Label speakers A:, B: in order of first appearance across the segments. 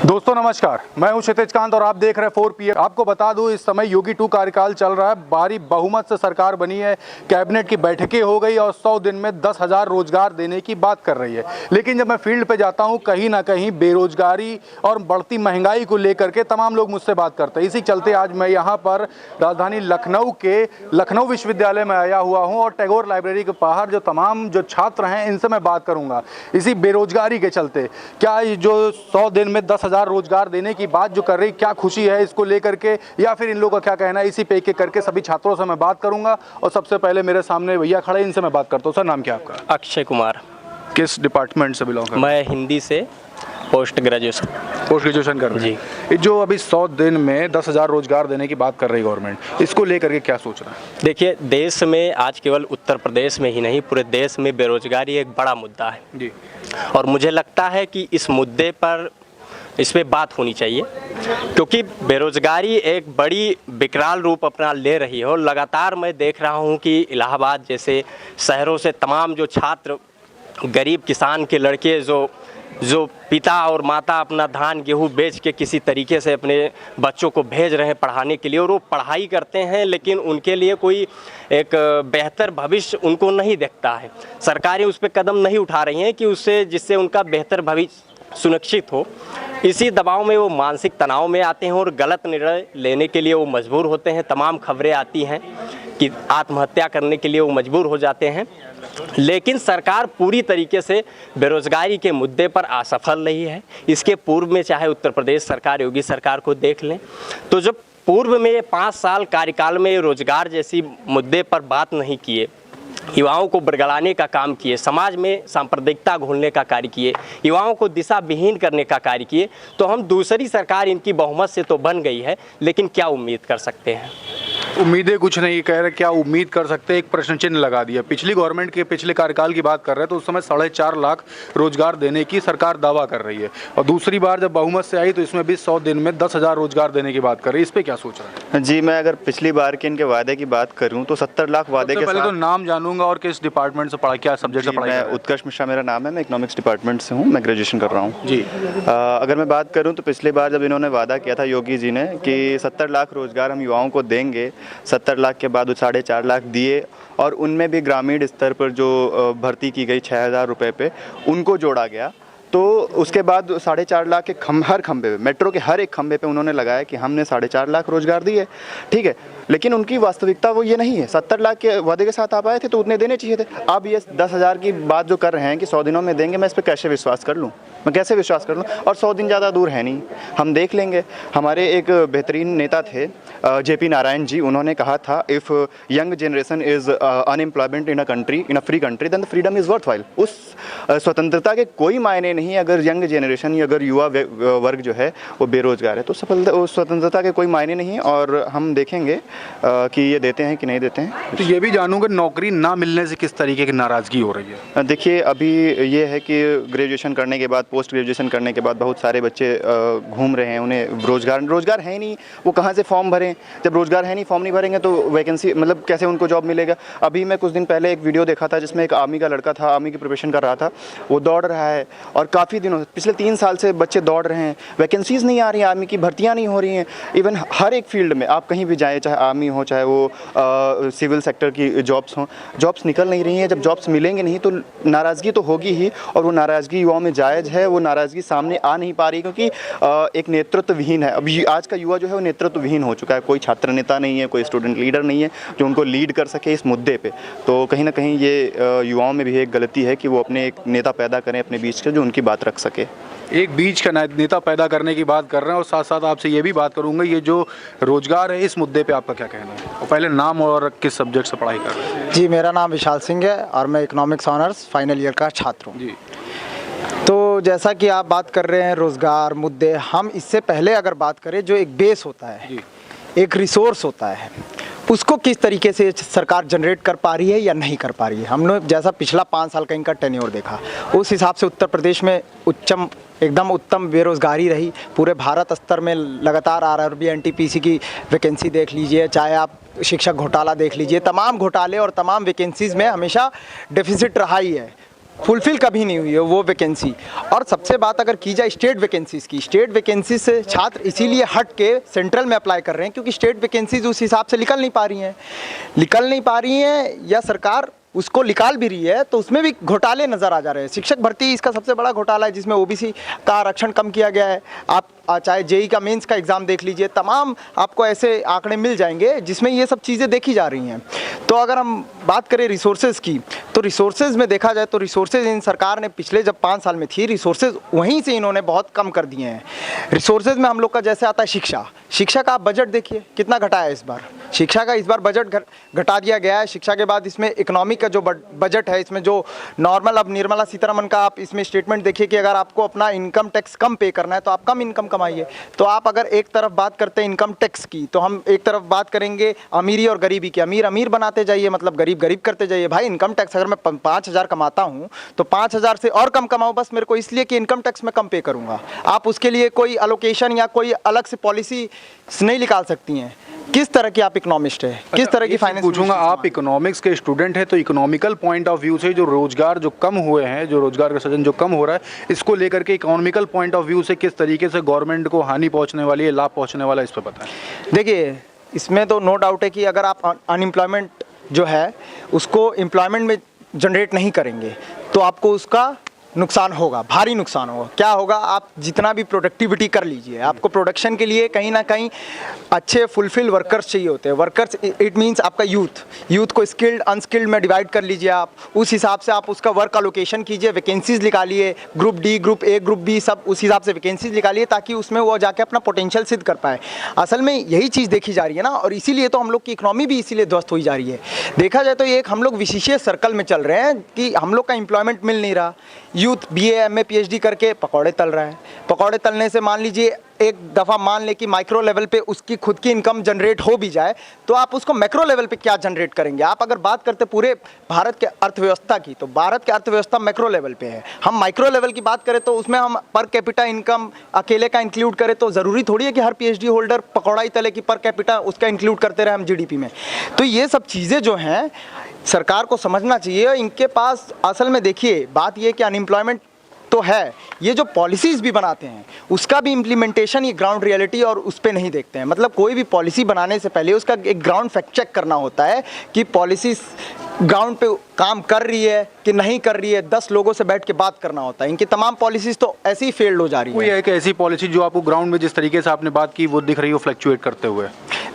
A: दोस्तों नमस्कार, मैं हूं क्षितिज कांत और आप देख रहे हैं 4PM। आपको बता दूं इस समय योगी 2 कार्यकाल चल रहा है। भारी बहुमत से सरकार बनी है, कैबिनेट की बैठकें हो गई और 100 दिन में 10,000 रोजगार देने की बात कर रही है। लेकिन जब मैं फील्ड पे जाता हूं कहीं ना कहीं बेरोजगारी और बढ़ती महंगाई को लेकर के तमाम लोग मुझसे बात करते हैं। इसी चलते आज मैं यहाँ पर राजधानी लखनऊ के लखनऊ विश्वविद्यालय में आया हुआ हूँ और टैगोर लाइब्रेरी के बाहर जो तमाम छात्र हैं इनसे मैं बात करूँगा इसी बेरोजगारी के चलते। क्या जो 100 दिन में 10,000 रोजगार देने की बात जो कर रही, क्या खुशी है इसको लेकर के, या फिर इन लोगों का क्या कहना है, इसी पे एक एक करके सभी छात्रों से मैं बात करूंगा। और सबसे पहले मेरे सामने भैया खड़े, इनसे मैं बात करता हूँ। सर नाम क्या आपका?
B: अक्षय कुमार।
A: किस डिपार्टमेंट से बिलोंग करते हैं?
B: मैं हिंदी से पोस्ट ग्रेजुएशन कर रहे हैं
A: जी। जो अभी 100 दिन में 10,000 रोजगार देने की बात कर रही गवर्नमेंट, इसको लेकर के क्या सोच रहा है?
B: देखिए, देश में आज केवल उत्तर प्रदेश में ही नहीं पूरे देश में बेरोजगारी एक बड़ा मुद्दा है
A: जी।
B: और मुझे लगता है कि इस मुद्दे पर इस पे बात होनी चाहिए, क्योंकि बेरोजगारी एक बड़ी विकराल रूप अपना ले रही है। और लगातार मैं देख रहा हूँ कि इलाहाबाद जैसे शहरों से तमाम जो छात्र, गरीब किसान के लड़के जो पिता और माता अपना धान गेहूं बेच के किसी तरीके से अपने बच्चों को भेज रहे हैं पढ़ाने के लिए, और वो पढ़ाई करते हैं लेकिन उनके लिए कोई एक बेहतर भविष्य उनको नहीं दिखता है। सरकारें उस पर कदम नहीं उठा रही हैं कि जिससे उनका बेहतर भविष्य सुनिश्चित हो। इसी दबाव में वो मानसिक तनाव में आते हैं और गलत निर्णय लेने के लिए वो मजबूर होते हैं। तमाम खबरें आती हैं कि आत्महत्या करने के लिए वो मजबूर हो जाते हैं। लेकिन सरकार पूरी तरीके से बेरोजगारी के मुद्दे पर असफल रही है। इसके पूर्व में चाहे उत्तर प्रदेश सरकार, योगी सरकार को देख लें तो जब पूर्व में 5 साल कार्यकाल में रोजगार जैसी मुद्दे पर बात नहीं किए, युवाओं को बरगलाने का काम किए, समाज में सांप्रदायिकता घोलने का कार्य किए, युवाओं को दिशा विहीन करने का कार्य किए, तो हम दूसरी सरकार इनकी बहुमत से तो बन गई है, लेकिन क्या उम्मीद कर सकते हैं?
A: उम्मीदें कुछ नहीं कह रहे, क्या उम्मीद कर सकते हैं? एक प्रश्न चिन्ह लगा दिया। पिछली गवर्नमेंट के पिछले कार्यकाल की बात कर रहे हैं तो उस समय 4.5 लाख रोजगार देने की सरकार दावा कर रही है, और दूसरी बार जब बहुमत से आई तो इसमें भी 100 दिन में 10,000 रोजगार देने की बात कर रही है। इस पे क्या सोच रहे हैं?
C: जी, मैं अगर पिछली बार के इनके वादे की बात करूं तो 70 लाख वादे के
A: पहले तो नाम जानूंगा और किस डिपार्टमेंट से पढ़ा, क्या सब्जेक्ट से पढ़ाई?
C: मैं उत्कर्ष मिश्रा मेरा नाम है, मैं इकोनॉमिक्स डिपार्टमेंट से हूँ, मैं ग्रेजुएशन कर रहा हूँ
A: जी।
C: अगर मैं बात करूँ तो पिछली बार जब इन्होंने वादा किया था योगी जी ने कि 70 लाख रोजगार हम युवाओं को देंगे, 70 लाख के बाद 4.5 लाख दिए, और उनमें भी ग्रामीण स्तर पर जो भर्ती की गई 6,000 रुपये पे उनको जोड़ा गया। तो उसके बाद 4.5 लाख के हर खंबे पे, मेट्रो के हर एक खंबे पे उन्होंने लगाया कि हमने 4.5 लाख रोजगार दिए, ठीक है। लेकिन उनकी वास्तविकता वो ये नहीं है। 70 लाख के वादे के साथ आप आए थे तो उतने देने चाहिए थे। अब ये 10,000 की बात जो कर रहे हैं कि 100 दिनों में देंगे, मैं इस पर कैसे विश्वास कर लूँ? मैं कैसे विश्वास कर लूँ? और 100 दिन ज़्यादा दूर है नहीं, हम देख लेंगे। हमारे एक बेहतरीन नेता थे JP नारायण जी, उन्होंने कहा था if young generation is unemployment in a free country then the freedom is worth while. उस स्वतंत्रता के कोई मायने नहीं अगर यंग जनरेशन या अगर युवा वर्ग जो है वो बेरोजगार है, तो उस स्वतंत्रता के कोई मायने नहीं। और हम देखेंगे कि ये देते हैं कि नहीं देते हैं।
A: तो ये भी जानूंगा नौकरी ना मिलने से किस तरीके की नाराज़गी हो रही है?
C: देखिए, अभी ये है कि ग्रेजुएशन करने के बाद, पोस्ट ग्रेजुएशन करने के बाद बहुत सारे बच्चे घूम रहे हैं, उन्हें रोज़गार है ही नहीं, वो कहाँ से फॉर्म भरें? जब रोज़गार है नहीं, फॉर्म नहीं भरेंगे तो वैकेंसी मतलब कैसे उनको जॉब मिलेगा? अभी मैं कुछ दिन पहले एक वीडियो देखा था जिसमें एक आर्मी का लड़का था, आर्मी की प्रिपरेशन कर रहा था, वो दौड़ रहा है और काफ़ी दिनों पिछले 3 साल से बच्चे दौड़ रहे हैं, वैकेंसीज़ नहीं आ रही हैं, आर्मी की भर्तियाँ नहीं हो रही हैं। इवन हर एक फील्ड में आप कहीं भी जाएँ, चाहे आर्मी हो चाहे वो सिविल सेक्टर की जॉब्स हों, जॉब्स निकल नहीं रही हैं। जब जॉब्स मिलेंगे नहीं तो नाराज़गी तो होगी ही, और वो नाराज़गी युवाओं में जायज़ है। वो नाराज़गी सामने आ नहीं पा रही क्योंकि एक नेतृत्व विहीन है। अभी आज का युवा जो है वो नेतृत्व विहीन हो चुका है। कोई छात्र नेता नहीं है, कोई स्टूडेंट लीडर नहीं है जो उनको लीड कर सके इस मुद्दे पे। तो कहीं ना कहीं ये युवाओं में भी एक गलती है कि वो अपने एक नेता पैदा करें अपने बीच के, जो उनकी बात रख सके।
A: एक बीच का नेता पैदा करने की बात कर रहे हैं, और साथ साथ आपसे ये भी बात करूंगा, ये जो रोजगार है इस मुद्दे पे आपका क्या कहना है? और पहले नाम और किस सब्जेक्ट से पढ़ाई कर रहे हैं?
D: जी, मेरा नाम विशाल सिंह है और मैं इकोनॉमिक्स ऑनर्स फाइनल ईयर का छात्र हूँ।
A: जी।
D: तो जैसा कि आप बात कर रहे हैं रोज़गार मुद्दे, हम इससे पहले अगर बात करें, जो एक बेस होता है
A: जी।
D: एक रिसोर्स होता है, उसको किस तरीके से सरकार जनरेट कर पा रही है या नहीं कर पा रही है। हमने जैसा पिछला 5 साल का इनका टेन्योर देखा, उस हिसाब से उत्तर प्रदेश में एकदम उत्तम बेरोज़गारी रही। पूरे भारत स्तर में लगातार RRB NTPC की वैकेंसी देख लीजिए, चाहे आप शिक्षक घोटाला देख लीजिए, तमाम घोटाले और तमाम वैकेंसीज़ में हमेशा डेफिसिट रहा ही है। फुलफिल कभी नहीं हुई है वो वैकेंसी। और सबसे बात अगर की जाए स्टेट वैकेंसीज़ की, स्टेट वैकेंसी से छात्र इसीलिए हट के सेंट्रल में अप्लाई कर रहे हैं क्योंकि स्टेट वैकेंसीज उस हिसाब से निकल नहीं पा रही हैं या सरकार उसको निकाल भी रही है तो उसमें भी घोटाले नज़र आ जा रहे हैं। शिक्षक भर्ती इसका सबसे बड़ा घोटाला है जिसमें ओबीसी का आरक्षण कम किया गया है। आप चाहे जेई का मेंस का एग्ज़ाम देख लीजिए, तमाम आपको ऐसे आंकड़े मिल जाएंगे जिसमें ये सब चीज़ें देखी जा रही हैं। तो अगर हम बात करें रिसोर्सेज की, तो रिसोर्सेज में देखा जाए तो रिसोर्सेज इन सरकार ने पिछले जब 5 साल में थी, रिसोर्सेज वहीं से इन्होंने बहुत कम कर दिए हैं। रिसोर्सेज में हम लोग का जैसे आता है शिक्षा का आप बजट देखिए कितना घटा है इस बार। शिक्षा का इस बार बजट घटा दिया गया है। शिक्षा के बाद इसमें इकोनॉमिक का जो बजट है, इसमें जो नॉर्मल, अब निर्मला सीतारमण का आप इसमें स्टेटमेंट देखिए कि अगर आपको अपना इनकम टैक्स कम पे करना है तो आप कम इनकम कमाइए। तो आप अगर एक तरफ बात करते हैं इनकम टैक्स की, तो हम एक तरफ बात करेंगे अमीरी और गरीबी की। अमीर अमीर बनाते जाइए, मतलब गरीब गरीब करते जाइए। भाई इनकम टैक्स अगर मैं 5,000 कमाता हूँ तो 5,000 से और कम कमाऊँ बस मेरे को इसलिए कि इनकम टैक्स में कम पे करूँगा। आप उसके लिए कोई अलोकेशन या कोई अलग से पॉलिसी नहीं निकाल सकती हैं। किस तरह की आप इकोनॉमिस्ट है, किस तरह की फाइनेंस
A: पूछूंगा, आप इकोनॉमिक्स के स्टूडेंट हैं तो इकोनॉमिकल पॉइंट ऑफ व्यू से जो रोजगार जो कम हुए हैं, जो रोजगार का सृजन जो कम हो रहा है, इसको लेकर के इकोनॉमिकल पॉइंट ऑफ व्यू से किस तरीके से गवर्नमेंट को हानि पहुंचने वाली है, लाभ पहुंचने वाला है, इस पर बताएं।
D: देखिए, इसमें तो नो डाउट है कि अगर आप अनएम्प्लॉयमेंट जो है उसको एम्प्लॉयमेंट में जनरेट नहीं करेंगे तो आपको उसका नुकसान होगा, भारी नुकसान होगा। क्या होगा, आप जितना भी प्रोडक्टिविटी कर लीजिए, आपको प्रोडक्शन के लिए कहीं ना कहीं अच्छे फुलफिल वर्कर्स चाहिए होते हैं। वर्कर्स इट मीन्स आपका यूथ को स्किल्ड अनस्किल्ड में डिवाइड कर लीजिए। आप उस हिसाब से आप उसका वर्क अलोकेशन कीजिए, वैकेंसीज निकालिए, group D, group A, group B, सब उस हिसाब से वैकेंसीज निकालिए ताकि उसमें वो जाके अपना पोटेंशियल सिद्ध कर पाए। असल में यही चीज़ देखी जा रही है ना, और इसीलिए तो हम लोग की इकोनॉमी भी इसीलिए ध्वस्त हुई जा रही है। देखा जाए तो ये एक हम लोग विशेष सर्कल में चल रहे हैं कि हम लोग का एम्प्लॉयमेंट मिल नहीं रहा। यूथ BA MA PhD करके पकौड़े तल रहा है। पकौड़े तलने से मान लीजिए एक दफ़ा मान ले कि माइक्रो लेवल पे उसकी खुद की इनकम जनरेट हो भी जाए तो आप उसको मैक्रो लेवल पे क्या जनरेट करेंगे। आप अगर बात करते पूरे भारत के अर्थव्यवस्था की तो भारत की अर्थव्यवस्था मैक्रो लेवल पे है। हम माइक्रो लेवल की बात करें तो उसमें हम पर कैपिटा इनकम अकेले का इंक्लूड करें तो ज़रूरी थोड़ी है कि हर PhD होल्डर पकौड़ा ही तले की पर कैपिटा उसका इंक्लूड करते रहे हम GDP में। तो ये सब चीज़ें जो हैं सरकार को समझना चाहिए। इनके पास असल में देखिए बात ये कि अनएम्प्लॉयमेंट तो है, ये जो पॉलिसीज़ भी बनाते हैं उसका भी इम्प्लीमेंटेशन ये ग्राउंड रियलिटी और उस पर नहीं देखते हैं। मतलब कोई भी पॉलिसी बनाने से पहले उसका एक ग्राउंड फैक्ट चेक करना होता है कि पॉलिसीज़ ग्राउंड पे काम कर रही है कि नहीं कर रही है। 10 लोगों से बैठ के बात करना होता है। इनकी तमाम पॉलिसीज़ तो ऐसे ही फेल्ड हो जा रही है।
A: कोई एक ऐसी पॉलिसी जो आपको ग्राउंड में जिस तरीके से आपने बात की वो दिख रही हो फ्लक्चुएट करते हुए?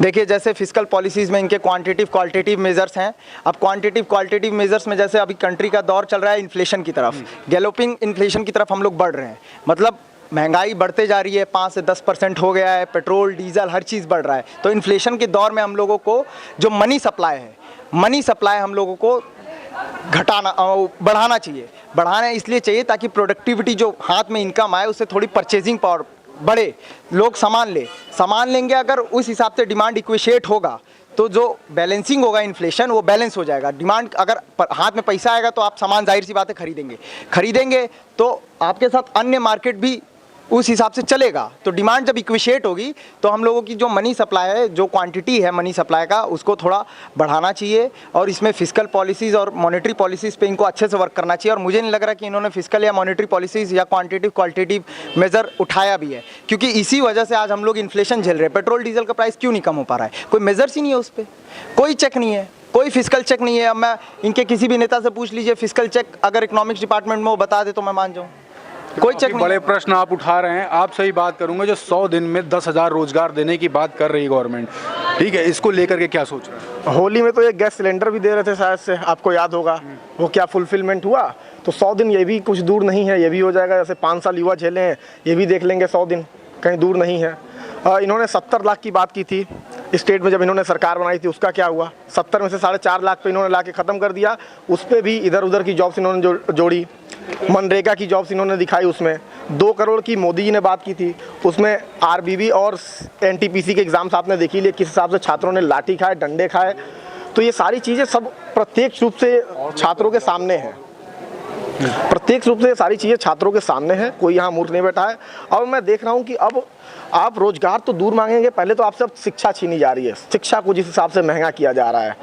D: देखिए, जैसे फिस्कल पॉलिसीज़ में इनके क्वांटिटिव क्वालिटेटिव मेजर्स हैं। अब क्वांटिटिव क्वालिटेटिव मेजर्स में जैसे अभी कंट्री का दौर चल रहा है इन्फ्लेशन की तरफ, गैलोपिंग इन्फ्लेशन की तरफ हम लोग बढ़ रहे हैं। मतलब महंगाई बढ़ते जा रही है, 5 से 10% हो गया है, पेट्रोल डीजल हर चीज़ बढ़ रहा है। तो इन्फ्लेशन के दौर में हम लोगों को जो मनी सप्लाई हम लोगों को बढ़ाना चाहिए। बढ़ाना इसलिए चाहिए ताकि प्रोडक्टिविटी जो हाथ में इनकम आए उससे थोड़ी परचेजिंग पावर बढ़े, लोग सामान लेंगे। अगर उस हिसाब से डिमांड इक्विशिएट होगा तो जो बैलेंसिंग होगा इन्फ्लेशन वो बैलेंस हो जाएगा। डिमांड अगर हाथ में पैसा आएगा तो आप सामान जाहिर सी बात है खरीदेंगे तो आपके साथ अन्य मार्केट भी उस हिसाब से चलेगा। तो डिमांड जब इक्विशिएट होगी तो हम लोगों की जो मनी सप्लाई है, जो क्वांटिटी है मनी सप्लाई का, उसको थोड़ा बढ़ाना चाहिए। और इसमें फिस्कल पॉलिसीज़ और मॉनेटरी पॉलिसीज़ पे इनको अच्छे से वर्क करना चाहिए। और मुझे नहीं लग रहा कि इन्होंने फिस्कल या मॉनेटरी पॉलिसीज़ या क्वांटिटिव क्वालिटेटिव मेजर उठाया भी है, क्योंकि इसी वजह से आज हम लोग इन्फ्लेशन झेल रहे हैं। पेट्रोल डीजल का प्राइस क्यों नहीं कम हो पा रहा है? कोई मेजर्स ही नहीं है, उस पर कोई चेक नहीं है, कोई फिस्कल चेक नहीं है। अब मैं इनके किसी भी नेता से पूछ लीजिए फिस्कल चेक अगर इकोनॉमिक्स डिपार्टमेंट में वो बता दे तो मैं मान जाऊँ। कोई चेक नहीं।
A: बड़े प्रश्न आप उठा रहे हैं। आपसे ही बात करूंगा, जो 100 दिन में 10,000 रोजगार देने की बात कर रही है गवर्नमेंट, ठीक है, इसको लेकर के क्या सोच रहे हैं?
E: होली में तो एक गैस सिलेंडर भी दे रहे थे शायद से, आपको याद होगा, वो क्या फुलफिलमेंट हुआ? तो 100 दिन ये भी कुछ दूर नहीं है, ये भी हो जाएगा। जैसे 5 साल युवा झेले हैं, ये भी देख लेंगे, 100 दिन कहीं दूर नहीं है। इन्होंने 70 लाख की बात की थी स्टेट में जब इन्होंने सरकार बनाई थी, उसका क्या हुआ? 70 में से 4.5 लाख पे इन्होंने ला के ख़त्म कर दिया। उस पर भी इधर उधर की जॉब्स इन्होंने जोड़ी। मनरेगा की जॉब्स इन्होंने दिखाई, उसमें 2 करोड़ की मोदी जी ने बात की थी, उसमें RBB और NTPC के एग्ज़ाम्स आपने देखी लिए किस हिसाब से छात्रों ने लाठी खाए, डंडे खाए। तो ये सारी चीज़ें सब प्रत्यक्ष रूप से छात्रों के सामने है। प्रत्यक्ष रूप से ये सारी चीज़ें छात्रों के सामने है, कोई यहाँ मूर्ख नहीं बैठा है। अब मैं देख रहा हूँ कि अब आप रोजगार तो दूर मांगेंगे, पहले तो आपसे अब शिक्षा छीनी जा रही है। शिक्षा को जिस हिसाब से महंगा किया जा रहा है,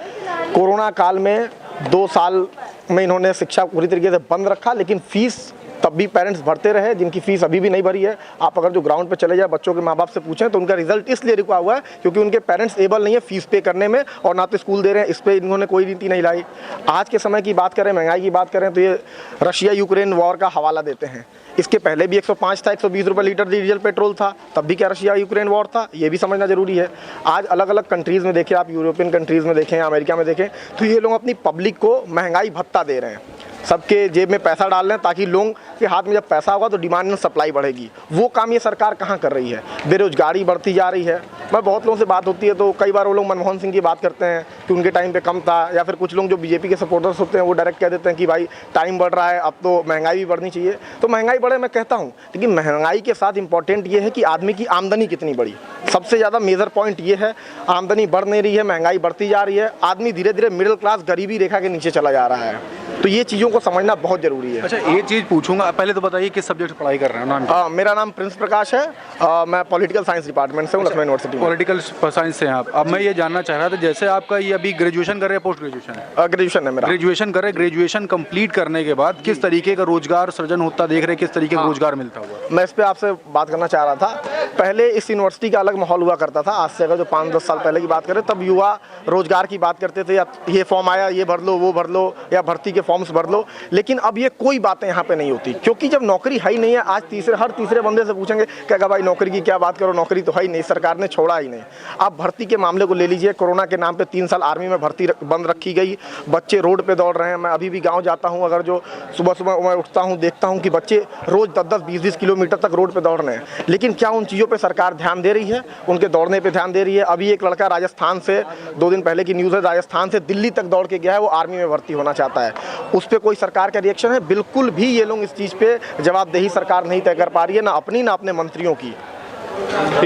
E: कोरोना काल में 2 साल में इन्होंने शिक्षा पूरी तरीके से बंद रखा, लेकिन फीस तब भी पेरेंट्स भरते रहे, जिनकी फीस अभी भी नहीं भरी है। आप अगर जो ग्राउंड पे चले जाए बच्चों के माँ बाप से पूछें तो उनका रिजल्ट इसलिए रुका हुआ है क्योंकि उनके पेरेंट्स एबल नहीं है फीस पे करने में, और ना तो स्कूल दे रहे हैं। इस पर इन्होंने कोई नीति नहीं लाई। आज के समय की बात करें, महंगाई की बात करें, तो ये रशिया यूक्रेन वॉर का हवाला देते हैं। इसके पहले भी 105 था, 120 रुपये लीटर डीजल पेट्रोल था, तब भी क्या रशिया यूक्रेन वॉर था, ये भी समझना जरूरी है। आज अलग अलग कंट्रीज़ में देखें, आप यूरोपियन कंट्रीज़ में देखें, अमेरिका में देखें, तो ये लोग अपनी पब्लिक को महंगाई भत्ता दे रहे हैं, सबके जेब में पैसा डाल रहे हैं, ताकि लोगों के हाथ में जब पैसा होगा तो डिमांड एंड सप्लाई बढ़ेगी। वो काम ये सरकार कहाँ कर रही है? बेरोजगारी बढ़ती जा रही है। मैं बहुत लोगों से बात होती है तो कई बार वो लोग मनमोहन सिंह की बात करते हैं कि उनके टाइम पे कम था, या फिर कुछ लोग जो बीजेपी के सपोर्टर्स होते हैं वो डायरेक्ट कह देते हैं कि भाई टाइम बढ़ रहा है, अब तो महंगाई भी बढ़नी चाहिए। तो महंगाई बढ़े मैं कहता हूँ, लेकिन महंगाई के साथ इंपॉर्टेंट ये है कि आदमी की आमदनी कितनी बढ़ी। सबसे ज़्यादा मेजर पॉइंट ये है, आमदनी बढ़ नहीं रही है, महंगाई बढ़ती जा रही है, आदमी धीरे धीरे मिडिल क्लास गरीबी रेखा के नीचे चला जा रहा है। तो ये चीज़ों को समझना बहुत जरूरी है।
A: अच्छा, एक चीज़ पूछूंगा, पहले तो बताइए किस सब्जेक्ट पढ़ाई कर रहे हैं? नाम
E: मेरा नाम प्रिंस प्रकाश है। मैं पॉलिटिकल साइंस डिपार्टमेंट से हूँ, लखनऊ यूनिवर्सिटी में।
A: पॉलिटिकल साइंस से हैं आप। अब मैं ये जानना चाह रहा था, जैसे आपका ये अभी ग्रेजुएशन कर रहे हैं, पोस्ट ग्रेजुएशन है?
E: ग्रेजुएशन है मेरा।
A: ग्रेजुएशन कर रहे, ग्रेजुएशन कंप्लीट करने के बाद किस तरीके का रोजगार सृजन होता देख रहे हैं, किस तरीके का रोजगार मिलता हुआ?
E: मैं इस पर आपसे बात करना चाह रहा था। पहले इस यूनिवर्सिटी का अलग माहौल हुआ करता था। आज से अगर जो 5-10 साल पहले की बात करें, तब युवा रोजगार की बात करते थे, या ये फॉर्म आया ये भर लो, वो भर लो, या भर्ती के फॉर्म्स भर लो। लेकिन अब ये कोई बातें यहाँ पे नहीं होती, क्योंकि जब नौकरी है ही नहीं है। आज हर तीसरे बंदे से पूछेंगे क्या भाई नौकरी की क्या बात करो, नौकरी तो है ही नहीं, सरकार ने छोड़ा ही नहीं। आप भर्ती के मामले को ले लीजिए, कोरोना के नाम पे 3 साल आर्मी में भर्ती बंद रखी गई, बच्चे रोड पे दौड़ रहे हैं। मैं अभी भी गाँव जाता हूँ, अगर जो सुबह सुबह मैं उठता हूँ, देखता हूँ कि बच्चे रोज 10-10, 20-20 किलोमीटर तक रोड पे दौड़ रहे हैं। लेकिन क्या उन चीज़ों पर सरकार ध्यान दे रही है? उनके दौड़ने पर ध्यान दे रही है? अभी एक लड़का राजस्थान से, 2 दिन पहले की न्यूज़ है, राजस्थान से दिल्ली तक दौड़ के गया है, वो आर्मी में भर्ती होना चाहता है। उस पर कोई सरकार का रिएक्शन है? बिल्कुल भी ये लोग इस चीज़ पे जवाबदेही सरकार नहीं तय कर पा रही है, ना अपनी ना अपने मंत्रियों की।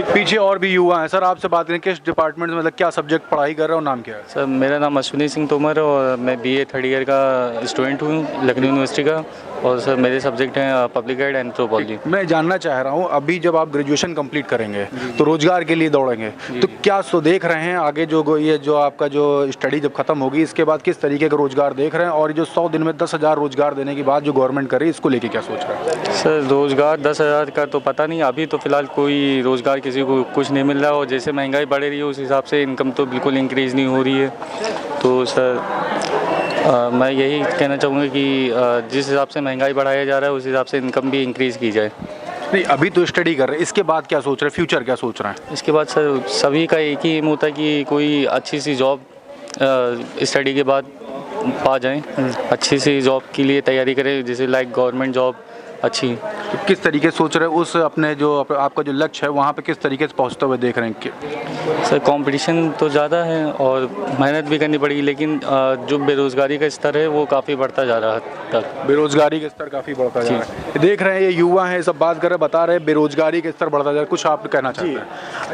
A: पीछे और भी युवा हैं सर, आपसे बात करें, किस डिपार्टमेंट में, मतलब क्या सब्जेक्ट पढ़ाई कर रहे हो, नाम क्या है?
F: सर मेरा नाम अश्विनी सिंह तोमर है और मैं बीए 3rd ईयर का स्टूडेंट हूँ लखनऊ यूनिवर्सिटी का, और सर मेरे सब्जेक्ट हैं पब्लिक एड एंथ्रोपोलॉजी।
A: मैं जानना चाह रहा हूँ, अभी जब आप ग्रेजुएशन कंप्लीट करेंगे तो रोजगार के लिए दौड़ेंगे, तो क्या सो देख रहे हैं आगे ये जो आपका जो स्टडी जब खत्म होगी इसके बाद किस तरीके का रोजगार देख रहे हैं, और जो 100 दिन में 10,000 रोजगार देने की बात जो गवर्नमेंट कर रही है, इसको लेके क्या सोच रहे हैं?
F: सर रोजगार 10,000 का तो पता नहीं, अभी तो फिलहाल कोई रोजगार किसी को कुछ नहीं मिल रहा, और जैसे महंगाई बढ़ रही है उस हिसाब से इनकम तो बिल्कुल इंक्रीज़ नहीं हो रही है। तो सर मैं यही कहना चाहूँगा कि जिस हिसाब से महंगाई बढ़ाया जा रहा है उस हिसाब से इनकम भी इंक्रीज़ की जाए।
A: नहीं, अभी तो स्टडी कर रहे हैं, इसके बाद क्या सोच रहे हैं, फ्यूचर क्या सोच रहे हैं?
F: इसके बाद सर सभी का एक ही एम होता है कि कोई अच्छी सी जॉब स्टडी के बाद पा जाएं, अच्छी सी जॉब के लिए तैयारी करें, जैसे लाइक गवर्नमेंट जॉब अच्छी।
A: तो किस तरीके से सोच रहे हैं, उस अपने जो आपका जो लक्ष्य है वहाँ पे किस तरीके से पहुँचते हुए देख रहे हैं?
F: सर कंपटीशन तो ज़्यादा है और मेहनत भी करनी पड़ेगी, लेकिन जो बेरोज़गारी का स्तर है वो काफ़ी बढ़ता जा रहा है तक।
A: बेरोजगारी का स्तर काफ़ी बढ़ता जा रहा है, देख रहे हैं ये युवा हैं, सब बात कर रहे हैं, बता रहे हैं बेरोजगारी का स्तर बढ़ता जा रहा है, कुछ आप कहना चाहते हैं?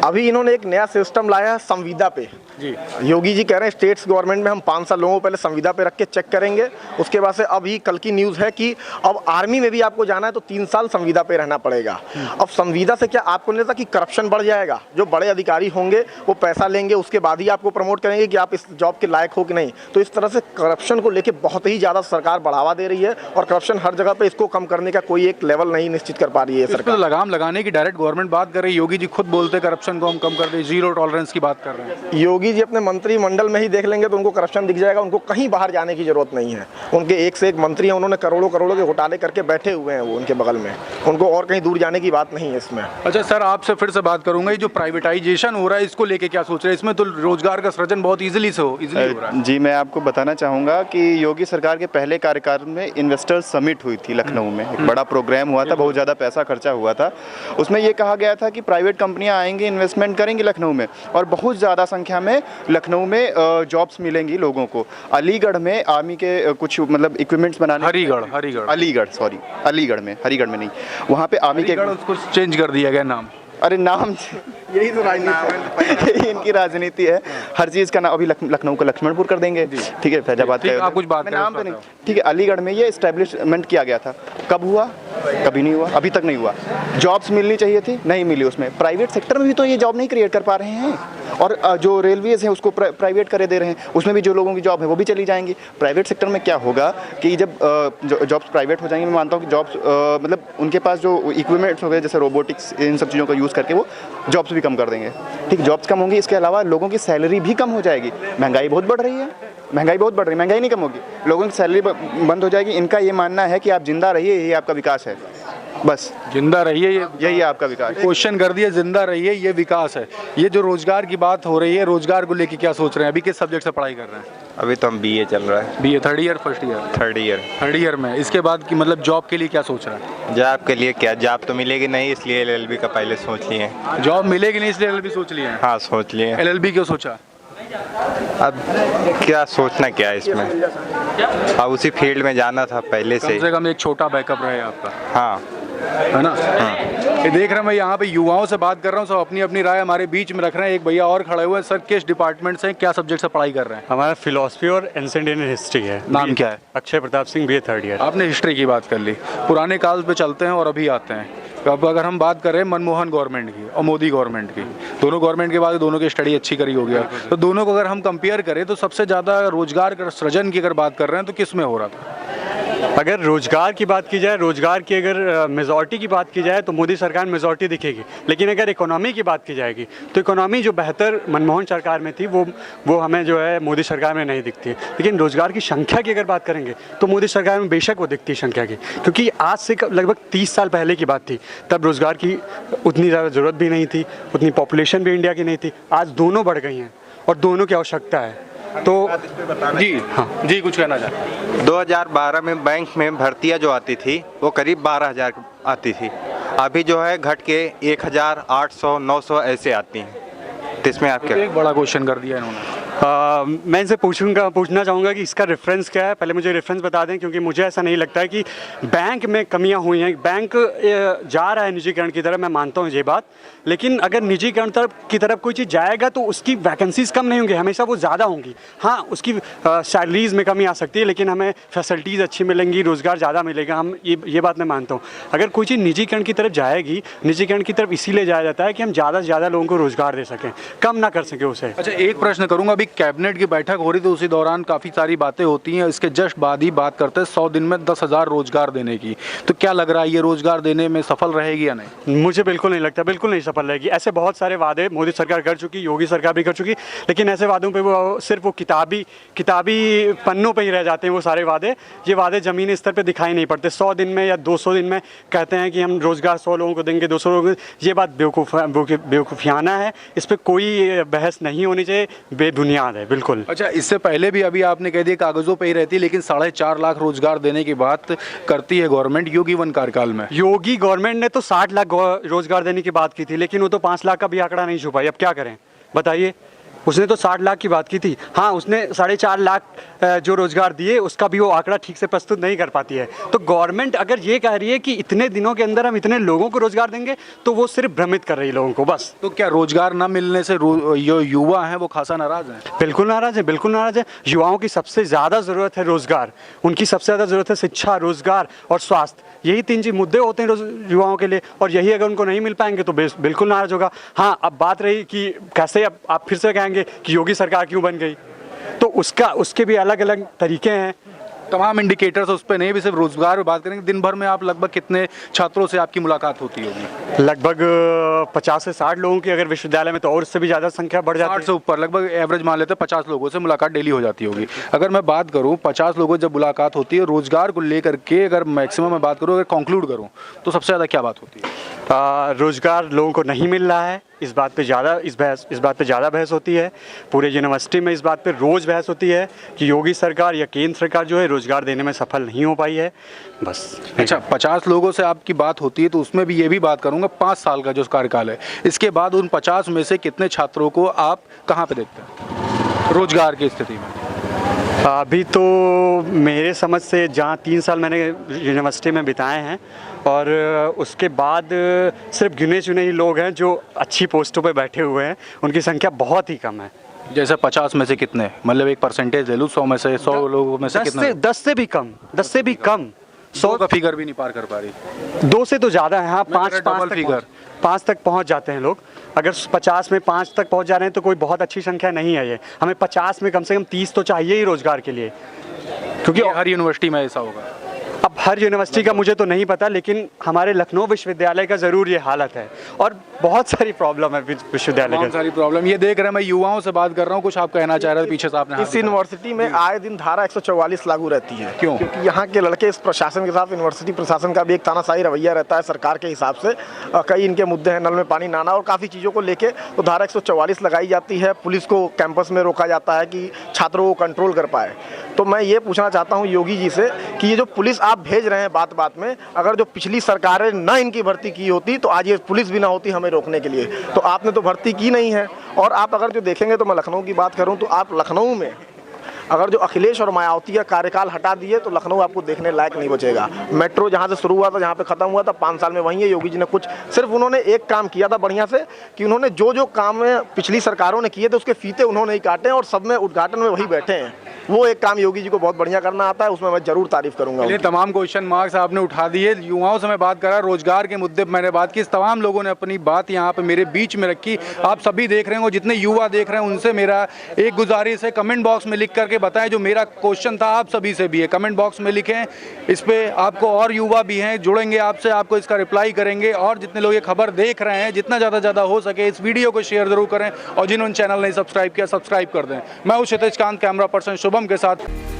E: अभी इन्होंने एक नया सिस्टम लाया है संविदा पे।
A: जी,
E: योगी जी कह रहे हैं स्टेट्स गवर्नमेंट में हम 5 साल लोगों को पहले संविदा पे रख के चेक करेंगे, उसके बाद से अभी कल की न्यूज़ है कि अब आर्मी में भी आपको जाना है तो 3 साल संविदा पे रहना पड़ेगा। अब संविदा से क्या आपको नहीं लगता कि करप्शन बढ़ जाएगा? जो बड़े अधिकारी होंगे वो पैसा लेंगे, उसके बाद ही आपको प्रमोट करेंगे कि आप इस जॉब के लायक हो कि नहीं। तो इस तरह से करप्शन को लेके बहुत ही ज़्यादा सरकार बढ़ावा दे रही है, और करप्शन हर जगह पे, इसको कम करने का कोई एक लेवल नहीं निश्चित कर पा रही है सरकार।
A: लगाम लगाने की डायरेक्ट गवर्नमेंट बात कर रही है, योगी जी खुद बोलते करप्शन को हम कम कर दे, 0 टॉलरेंस की बात कर रहे हैं।
E: योगी जी अपने मंत्रिमंडल में ही देख लेंगे तो उनको करप्शन दिख जाएगा, उनको कहीं बाहर जाने की जरूरत नहीं है। उनके एक से एक मंत्री हैं, उन्होंने करोड़ों करोड़ों के घोटाले करके बैठे हुए हैं वो उनके बगल में, उनको और कहीं दूर जाने की बात नहीं है इसमें।
A: अच्छा सर, आपसे फिर से बात करूंगा, ये जो प्राइवेटाइजेशन हो रहा है इसको लेके क्या सोच रहे हैं? इसमें तो रोजगार का सृजन बहुत इजीली हो रहा है।
C: जी, मैं आपको बताना चाहूँगा कि योगी सरकार के पहले कार्यकाल में इन्वेस्टर्स समिट हुई थी लखनऊ में, एक बड़ा प्रोग्राम हुआ था, बहुत ज़्यादा पैसा खर्चा हुआ था। उसमें ये कहा गया था कि प्राइवेट कंपनियां आएंगी, इन्वेस्टमेंट करेंगी लखनऊ में, और बहुत ज़्यादा संख्या में लखनऊ में जॉब्स मिलेंगी लोगों को। अलीगढ़ में आर्मी के कुछ मतलब इक्विपमेंट्स बनाने, अलीगढ़ में नहीं, वहाँ पे आर्मी के
A: उसको चेंज कर दिया गया नाम।
C: अरे नाम
E: यही तो राजनीति
C: यही इनकी राजनीति है, हर चीज़ का नाम। अभी लखनऊ को लक्ष्मणपुर कर देंगे, ठीक है, फैजाबाद का
A: आप कुछ बात
C: नाम तो नहीं, ठीक है। अलीगढ़ में ये इस्टेब्लिशमेंट किया गया था, कब हुआ? कभी नहीं हुआ, अभी तक नहीं हुआ। जॉब्स मिलनी चाहिए थी, नहीं मिली उसमें। प्राइवेट सेक्टर में भी तो ये जॉब नहीं क्रिएट कर पा रहे हैं, और जो रेलवेज हैं उसको प्राइवेट करे दे रहे हैं, उसमें भी जो लोगों की जॉब है वो भी चली जाएंगी। प्राइवेट सेक्टर में क्या होगा कि जब जॉब्स प्राइवेट हो जाएंगी, मैं मानता हूँ कि जॉब्स मतलब उनके पास जो इक्विपमेंट्स हो गए जैसे रोबोटिक्स, इन सब चीज़ों का यूज़ करके वो जॉब्स भी कम कर देंगे। ठीक, जॉब्स कम होंगी, इसके अलावा लोगों की सैलरी भी कम हो जाएगी। महंगाई बहुत बढ़ रही है, महंगाई बहुत बढ़ रही है, महंगाई नहीं कम होगी, लोगों की सैलरी बंद हो जाएगी। इनका ये मानना है कि आप जिंदा रहिए, यही आपका विकास है, बस
A: जिंदा रहिए,
C: यही है आपका विकास।
A: क्वेश्चन कर दिया, जिंदा रहिए ये विकास है। ये जो रोजगार की बात हो रही है, रोजगार को लेके क्या सोच रहे हैं? अभी किस सब्जेक्ट से पढ़ाई कर रहे हैं?
G: अभी तो हम बीए चल रहा है।
A: BA third year, first year?
G: Third year
A: में। इसके बाद की मतलब जॉब के लिए क्या सोच रहा है?
G: जॉब के लिए क्या, जॉब तो मिलेगी नहीं, इसलिए एलएलबी का पहले सोच लिए।
A: जॉब मिलेगी नहीं इसलिए एलएलबी सोच लिया है?
G: हाँ सोच लिए।
A: एलएलबी क्यों सोचा?
G: अब क्या सोचना क्या है इसमें, अब उसी फील्ड में जाना था पहले से।
A: कम से कम एक छोटा बैकअप रहे आपका,
G: हाँ
A: है ना? ये देख रहे हैं, मैं यहाँ पे युवाओं से बात कर रहा हूँ, सब अपनी अपनी राय हमारे बीच में रख रहे हैं। एक भैया और खड़े हुए हैं। सर, किस डिपार्टमेंट से, क्या सब्जेक्ट से पढ़ाई कर रहे हैं?
H: हमारा फिलोसफी और एंशिएंट इंडियन हिस्ट्री है।
A: नाम क्या है?
H: Akshay Pratap Singh, BA third year.
A: आपने हिस्ट्री की बात कर ली, पुराने काल पे चलते हैं और अभी आते हैं। अब अगर हम बात करें मनमोहन गवर्नमेंट की और मोदी गवर्नमेंट की, दोनों गवर्नमेंट के बाद दोनों की स्टडी अच्छी करी होगी, तो दोनों को अगर हम कंपेयर करें तो सबसे ज़्यादा रोजगार का सृजन की अगर बात कर रहे हैं तो किस में हो रहा था?
H: अगर रोजगार की बात की जाए, रोजगार की अगर मेजॉरिटी की बात की जाए तो मोदी सरकार में मेजॉरिटी दिखेगी। लेकिन अगर इकोनॉमी की बात की जाएगी तो इकोनॉमी जो बेहतर मनमोहन सरकार में थी वो हमें जो है मोदी सरकार में नहीं दिखती है। लेकिन रोजगार की संख्या की अगर बात करेंगे तो मोदी सरकार में बेशक वो दिखती है संख्या की, क्योंकि आज से लगभग 30 साल पहले की बात थी, तब रोजगार की उतनी ज़्यादा ज़रूरत भी नहीं थी, उतनी पॉपुलेशन भी इंडिया की नहीं थी। आज दोनों बढ़ गई हैं और दोनों की आवश्यकता है। तो
A: जी हाँ जी, कुछ कहना चाहते?
G: 2012 में बैंक में भर्तियां जो आती थी वो करीब 12,000 आती थी, अभी जो है घट के 1,000, 800, 900 ऐसे आती हैं। तो इसमें आप क्या?
A: एक बड़ा क्वेश्चन कर दिया इन्होंने।
H: मैं इनसे पूछना चाहूँगा कि इसका रेफरेंस क्या है। पहले मुझे रेफरेंस बता दें, क्योंकि मुझे ऐसा नहीं लगता है कि बैंक में कमियां हुई हैं। बैंक जा रहा है निजीकरण की तरफ, मैं मानता हूँ ये बात, लेकिन अगर निजीकरण की तरफ कोई चीज़ जाएगा तो उसकी वैकेंसीज कम नहीं होंगी, हमेशा वो ज़्यादा होंगी। हाँ, उसकी सैलरीज में कमी आ सकती है, लेकिन हमें फैसिलिटीज़ अच्छी मिलेंगी, रोज़गार ज़्यादा मिलेगा। हम ये बात मैं मानता हूँ। अगर कोई चीज़ निजीकरण की तरफ जाएगी, निजीकरण की तरफ इसीलिए जाया जाता है कि हम ज़्यादा से ज़्यादा लोगों को रोज़गार दे सकें, कम ना कर सकें उसे।
A: अच्छा, एक प्रश्न करूंगा। अभी कैबिनेट की बैठक हो रही, तो उसी दौरान काफ़ी सारी बातें होती हैं। इसके जस्ट बाद ही बात करते हैं 100 दिन में 10,000 रोजगार देने की। तो क्या लग रहा है, ये रोजगार देने में सफल रहेगी या नहीं?
H: मुझे बिल्कुल नहीं लगता, बिल्कुल नहीं सफल रहेगी। ऐसे बहुत सारे वादे मोदी सरकार कर चुकी, योगी सरकार भी कर चुकी, लेकिन ऐसे वादों पे वो सिर्फ वो किताबी पन्नों पे ही रह जाते हैं वो सारे वादे। ये वादे ज़मीनी स्तर पे दिखाई नहीं पड़ते। 100 दिन में या 200 दिन में कहते हैं कि हम रोज़गार 100 लोगों को देंगे, 200 लोगों को। ये बात बेवकूफ़ियाना है, इस पर कोई बहस नहीं होनी चाहिए, बेबुनियाद है बिल्कुल।
A: अच्छा, इससे पहले भी अभी आपने कह दिया कागजों पे ही रहती है, लेकिन 4.5 लाख रोजगार देने की बात करती है गवर्नमेंट योगी 1 कार्यकाल में।
H: योगी गवर्नमेंट ने तो 60 लाख रोजगार देने की बात की थी, लेकिन वो तो 5 लाख का भी आंकड़ा नहीं छुपाई। अब क्या करें बताइए? उसने तो 60 लाख की बात की थी। हाँ, उसने 4.5 लाख जो रोजगार दिए उसका भी वो आंकड़ा ठीक से प्रस्तुत नहीं कर पाती है। तो गवर्नमेंट अगर ये कह रही है कि इतने दिनों के अंदर हम इतने लोगों को रोजगार देंगे, तो वो सिर्फ भ्रमित कर रही है लोगों को बस।
A: तो क्या रोजगार न मिलने से जो युवा हैं वो खासा नाराज हैं?
H: बिल्कुल नाराज है, बिल्कुल नाराज है। युवाओं की सबसे ज़्यादा ज़रूरत है रोजगार, उनकी सबसे ज़्यादा ज़रूरत है शिक्षा, रोजगार और स्वास्थ्य। यही 3 चीज़ मुद्दे होते हैं युवाओं के लिए, और यही अगर उनको नहीं मिल पाएंगे तो बिल्कुल नाराज होगा। हाँ, अब बात रही कि कैसे, अब आप फिर से कहेंगे कि योगी सरकार क्यों बन गई, तो उसके भी अलग अलग तरीके हैं।
A: तमाम इंडिकेटर्स उस पर नहीं, भी सिर्फ रोजगार में बात करेंगे। दिन भर में आप लगभग कितने छात्रों से आपकी मुलाकात होती होगी?
H: लगभग 50 से 60 लोगों की, अगर विश्वविद्यालय में तो और उससे भी ज़्यादा संख्या बढ़ जाती है।
A: 60 से ऊपर, लगभग एवरेज मान लेते हैं 50 लोगों से मुलाकात डेली हो जाती होगी। अगर मैं बात करूं 50 लोगों से जब मुलाकात होती है रोजगार को लेकर के, अगर मैक्सिमम मैं बात करूं, अगर कंक्लूड करूं, तो सबसे ज़्यादा क्या बात होती है?
H: रोजगार लोगों को नहीं मिल रहा है, इस बात पे ज़्यादा बहस होती है। पूरे यूनिवर्सिटी में इस बात पे रोज़ बहस होती है कि योगी सरकार या केंद्र सरकार जो है रोज़गार देने में सफल नहीं हो पाई है, बस।
A: अच्छा, 50 लोगों से आपकी बात होती है, तो उसमें भी ये भी बात करूंगा 5 साल का जो कार्यकाल है, इसके बाद उन 50 में से कितने छात्रों को आप कहाँ पे देखते हैं रोजगार की स्थिति में?
H: अभी तो मेरे समझ से जहाँ 3 साल मैंने यूनिवर्सिटी में बिताए हैं, और उसके बाद सिर्फ गिने चुने ही लोग हैं जो अच्छी पोस्टों पे बैठे हुए हैं, उनकी संख्या बहुत ही कम है।
A: जैसे 50 में से कितने, मतलब एक परसेंटेज ले लूँ, 100 में से 100 लोगों में से कितने?
H: 10 से भी कम,
A: 100 का फिगर भी नहीं पार कर पा रही।
H: 2 से तो ज़्यादा है, हाँ,
A: मैं
H: 5
A: कह रहा double figure।
H: 5 तक पहुंच जाते हैं लोग। अगर 50 में 5 तक पहुंच जा रहे हैं तो कोई बहुत अच्छी संख्या नहीं है ये। हमें 50 में कम से कम 30 तो चाहिए ही रोजगार के लिए, क्योंकि
A: हर यूनिवर्सिटी में ऐसा होगा।
H: अब हर यूनिवर्सिटी का मुझे तो नहीं पता, लेकिन हमारे लखनऊ विश्वविद्यालय का ज़रूर ये हालत है और बहुत सारी प्रॉब्लम है विश्वविद्यालय
A: बहुत
H: का।
A: सारी प्रॉब्लम ये देख रहे हैं। मैं युवाओं से बात कर रहा हूँ, कुछ आप कहना चाह रहे थे, पीछे से आपने हाथ
E: इस यूनिवर्सिटी में आए दिन धारा 144 लागू रहती है।
A: क्यों?
E: क्योंकि यहाँ के लड़के इस प्रशासन के साथ, यूनिवर्सिटी प्रशासन का भी एक तानाशाही रवैया रहता है सरकार के हिसाब से। कई इनके मुद्दे हैं, नल में पानी ना आना और काफ़ी चीज़ों को लेके तो धारा 144 लगाई जाती है। पुलिस को कैंपस में रोका जाता है कि छात्रों को कंट्रोल कर पाए। तो मैं ये पूछना चाहता हूँ योगी जी से कि ये जो पुलिस आप भेज रहे हैं बात बात में, अगर जो पिछली सरकारें न इनकी भर्ती की होती तो आज ये पुलिस भी ना होती हमें रोकने के लिए। तो आपने तो भर्ती की नहीं है। और आप अगर जो देखेंगे, तो मैं लखनऊ की बात करूं तो आप लखनऊ में अगर जो अखिलेश और मायावती का कार्यकाल हटा दिए तो लखनऊ आपको देखने लायक नहीं बचेगा। मेट्रो जहां से शुरू हुआ था, जहां पे खत्म हुआ था, 5 साल में वहीं है। योगी जी ने कुछ सिर्फ उन्होंने एक काम किया था बढ़िया से कि उन्होंने जो काम पिछली सरकारों ने किए थे उसके फीते उन्होंने ही काटे और सब में उद्घाटन में वही बैठे हैं। वो एक काम योगी जी को बहुत बढ़िया करना आता है, उसमें मैं जरूर तारीफ करूंगा।
A: ये तमाम क्वेश्चन मार्क्स आपने उठा दिए। युवाओं से मैं बात कर रहा, रोजगार के मुद्दे पर मैंने बात की। तमाम लोगों ने अपनी बात यहाँ पे मेरे बीच में रखी। आप सभी देख रहे हो, जितने युवा देख रहे हैं उनसे मेरा एक गुजारिश है, कमेंट बॉक्स में लिख करके बताएं। जो मेरा क्वेश्चन था आप सभी से भी है, कमेंट बॉक्स में लिखें। इस पे आपको और युवा भी हैं, जुड़ेंगे आपसे, आपको इसका रिप्लाई करेंगे। और जितने लोग ये खबर देख रहे हैं, जितना ज़्यादा हो सके इस वीडियो को शेयर जरूर करें और जिन्होंने चैनल नहीं सब्सक्राइब किया सब्सक्राइब कर दें। मैं हूँ क्षितिज कांत, कैमरा पर्सन शुभम के साथ।